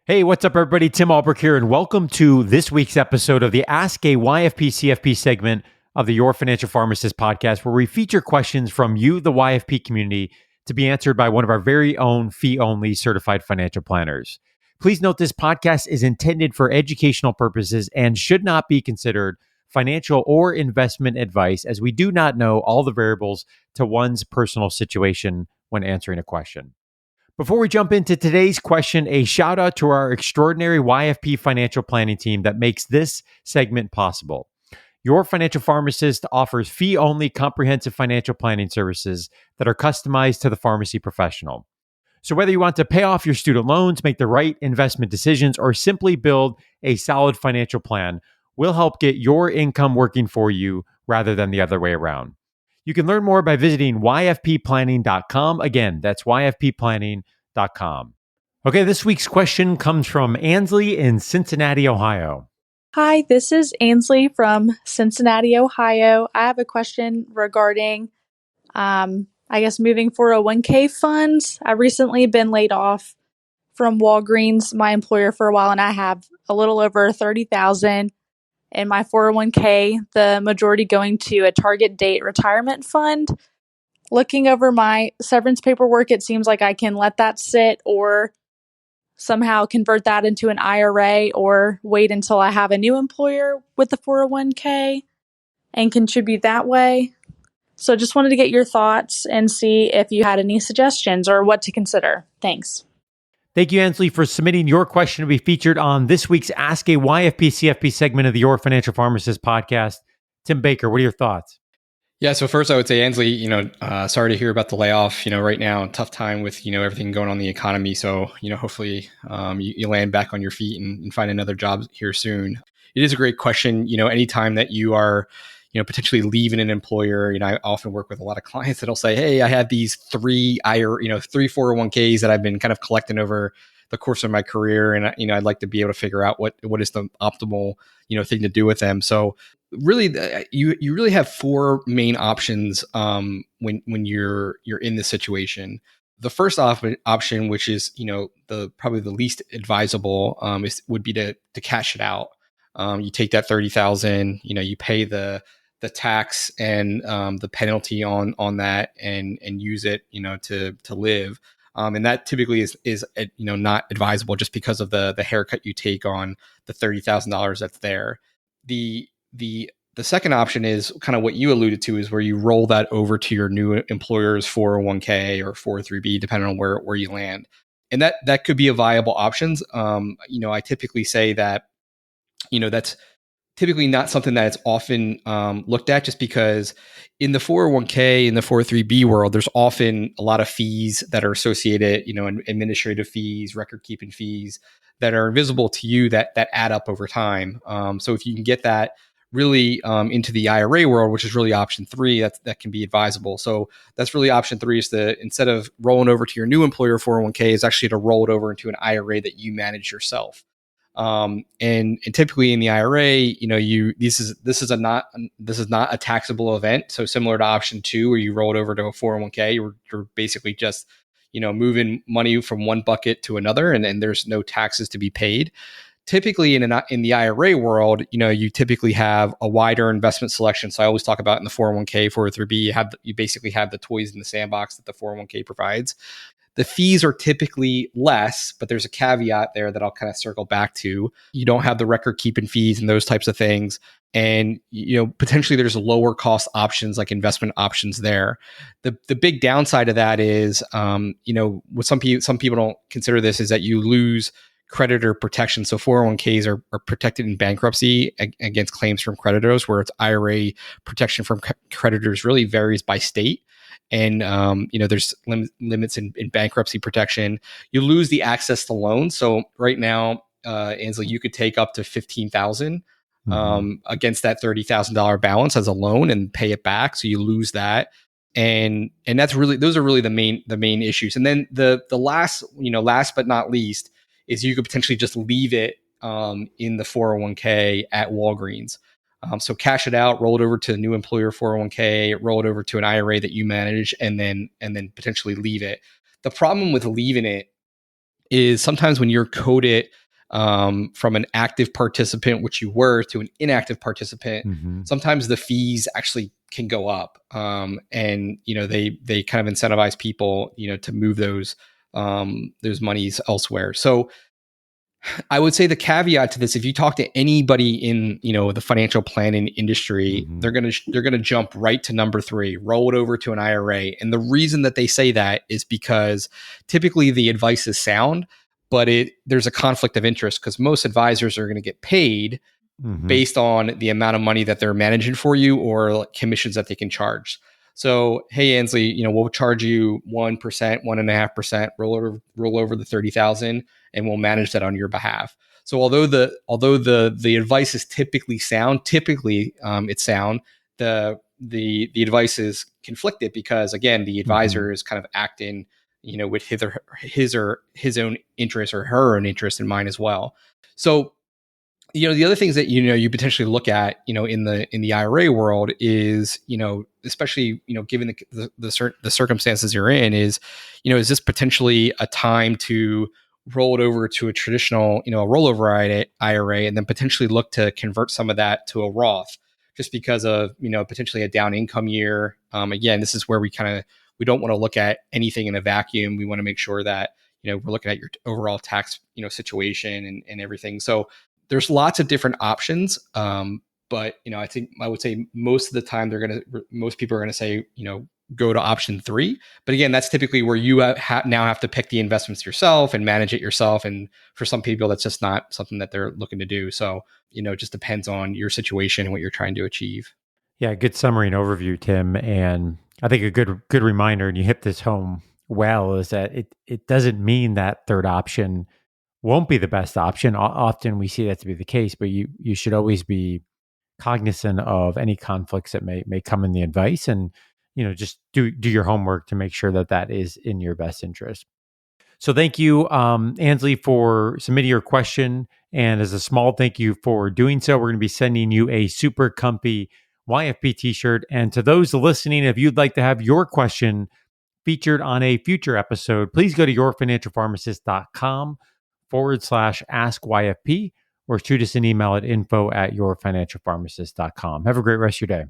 Hey, what's up, everybody? Tim Albrecht here, and welcome to this week's episode of the Ask a YFP CFP segment of the Your Financial Pharmacist Podcast, where we feature questions from you, the YFP community, to be answered by one of our very own fee-only certified financial planners. Please note this podcast is intended for educational purposes and should not be considered financial or investment advice, as we do not know all the variables to one's personal situation when answering a question. Before we jump into today's question, a shout out to our extraordinary YFP financial planning team that makes this segment possible. Your Financial Pharmacist offers fee-only comprehensive financial planning services that are customized to the pharmacy professional. So whether you want to pay off your student loans, make the right investment decisions, or simply build a solid financial plan, we'll help get your income working for you rather than the other way around. You can learn more by visiting yfpplanning.com. Again, that's yfpplanning.com. Okay, this week's question comes from Ansley in Cincinnati, Ohio. Hi, this is Ansley from Cincinnati, Ohio. I have a question regarding, moving 401k funds. I've recently been laid off from Walgreens, my employer, for a while, and I have a little over $30,000 in my 401k, the majority going to a target date retirement fund. Looking over my severance paperwork, it seems like I can let that sit or somehow convert that into an IRA or wait until I have a new employer with the 401k and contribute that way. So just wanted to get your thoughts and see if you had any suggestions or what to consider. Thanks. Thank you, Ansley, for submitting your question to be featured on this week's Ask a YFP CFP segment of the Your Financial Pharmacist Podcast. Tim Baker, what are your thoughts? Yeah, so first I would say, Ansley, sorry to hear about the layoff. Right now, tough time with, everything going on in the economy. So, hopefully you land back on your feet and find another job here soon. It is a great question. Anytime that you are, potentially leaving an employer, I often work with a lot of clients that'll say, hey, I have these three 401ks that I've been kind of collecting over the course of my career. And, I'd like to be able to figure out what is the optimal, thing to do with them. So really, you really have four main options when you're in this situation. The first option, which is the probably the least advisable, would be to cash it out. You take that $30,000, you pay the tax and the penalty on that, and use it to live. And that typically is not advisable just because of the haircut you take on the $30,000 that's there. The second option is kind of what you alluded to, is where you roll that over to your new employer's 401k or 403b, depending on where you land. And that could be a viable options. I typically say that, that's typically not something that is often looked at, just because in the 401k, in the 403b world, there's often a lot of fees that are associated, administrative fees, record keeping fees that are invisible to you that add up over time. So if you can get that really into the IRA world, which is really option three, that can be advisable. So that's really option three, is to, instead of rolling over to your new employer 401k, is actually to roll it over into an IRA that you manage yourself. And typically in the IRA, this is not a taxable event. So similar to option two, where you roll it over to a 401k, you're basically just, moving money from one bucket to another, and there's no taxes to be paid. Typically in the IRA world, you typically have a wider investment selection. So I always talk about in the 401k, 403b, you basically have the toys in the sandbox that the 401k provides. The fees are typically less, but there's a caveat there that I'll kind of circle back to. You don't have the record keeping fees and those types of things. And, potentially there's lower cost options like investment options there. The big downside of that is, what some people don't consider this, is that you lose creditor protection. So 401ks are protected in bankruptcy against claims from creditors, where it's IRA protection from creditors really varies by state. And, there's limits in bankruptcy protection. You lose the access to loans. So right now, Ansley, you could take up to $15,000 against that $30,000 balance as a loan and pay it back. So you lose that. And those are really the main issues. And then the last but not least, is you could potentially just leave it in the 401k at Walgreens. So cash it out, roll it over to a new employer 401k, roll it over to an IRA that you manage, and then potentially leave it. The problem with leaving it is sometimes when you're coded from an active participant, which you were, to an inactive participant, sometimes the fees actually can go up. And, they kind of incentivize people, to move those monies elsewhere. So I would say the caveat to this, if you talk to anybody in, the financial planning industry, they're going to jump right to number 3, roll it over to an IRA. And the reason that they say that is because typically the advice is sound, but there's a conflict of interest because most advisors are going to get paid based on the amount of money that they're managing for you or commissions that they can charge. So, hey, Ansley, we'll charge you 1%, 1.5%, roll over the 30,000, and we'll manage that on your behalf. So, although the advice is typically sound, it's sound. The advice is conflicted because, again, the advisor is kind of acting, with his own interest or her own interest in mind as well. So, the other things that you potentially look at in the IRA world is especially given the circumstances you're in is this potentially a time to roll it over to a traditional a rollover IRA and then potentially look to convert some of that to a Roth just because of potentially a down income year. Again, this is where we don't want to look at anything in a vacuum. We want to make sure that we're looking at your overall tax situation and everything. So there's lots of different options, but I think I would say most of the time most people are gonna say go to option 3. But again, that's typically where you now have to pick the investments yourself and manage it yourself. And for some people, that's just not something that they're looking to do. So it just depends on your situation and what you're trying to achieve. Yeah, good summary and overview, Tim. And I think a good reminder, and you hit this home well, is that it doesn't mean that third option won't be the best option. Often we see that to be the case, but you should always be cognizant of any conflicts that may come in the advice, and just do your homework to make sure that is in your best interest. So thank you, Ansley, for submitting your question, and as a small thank you for doing so, we're going to be sending you a super comfy YFP t-shirt. And to those listening, if you'd like to have your question featured on a future episode, please go to yourfinancialpharmacist.com/ask YFP or shoot us an email at info@yourfinancialpharmacist.com. Have a great rest of your day.